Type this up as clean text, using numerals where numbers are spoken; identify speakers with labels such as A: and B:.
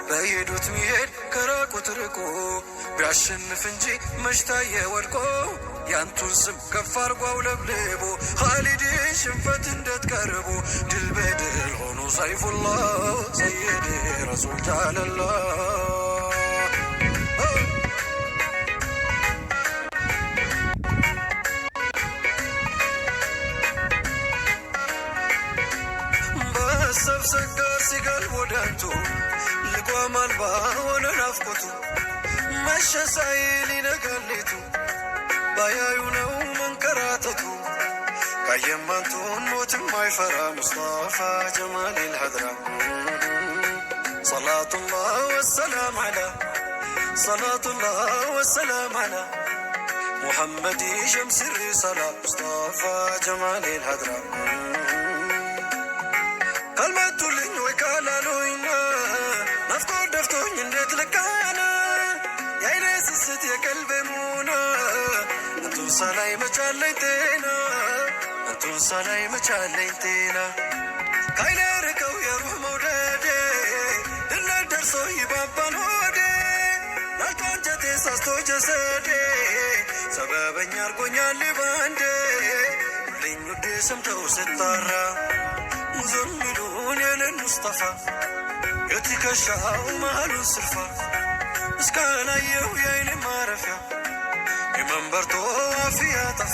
A: በሄዱት ሚሄድ ከራቁት ርቆ ቢያሸንፍ እንጂ መሽታየ ወድቆ ያንቱን ስም ከፍ አርጓው ለብልቦ ኻሊድ ሽንፈት እንደትቀርቦ ድል በድል ሆኖ ሰይፉላህ ሰይድ ረሱል ጃለላህ ሰብሰጋር ሲጋል ወዳንቱ ልጓም አልባ ሆነ ናፍቆቱ መሸ ሳይል ይነጋሌቱ ባያዩ ነው መንከራተቱ ካየማንቱን ሞትም አይፈራ ሙስጣፋ ጀማል ልሀድራ ሰላቱላህ ወሰላም አላ ሰላቱላህ ወሰላም አላ ሙሐመድ ሸምስ ሪሳላ ሙስጣፋ ጀማል ልሀድራ ካልመቱልኝ ወይ ካላሉኝ ናፍቆት ደፍቶኝ እንዴት ልካነ የአይኔ ስስት የቀልቤ ሙና እንቱን ሳላይ መቻለኝ ጤና እንቱን ሳላይ መቻለኝ ጤና ካይኔ ርቀው የሩህ መውደዴ ድነት ደርሶ ይባባል ሆዴ ላልቶ አንጀቴ ሳስቶ ጀሰዴ ሰበበኛ አርጎኛል ባንዴ ሁልኝ ውዴ ሰምተው ስጣራ ሙዘሚሉን የለን ሙስጠፋ የትከሻው መሃሉን ስልፋ እስካላየው የአይኔ ማረፊያ የመንበርቶ አፍያ ጠፋ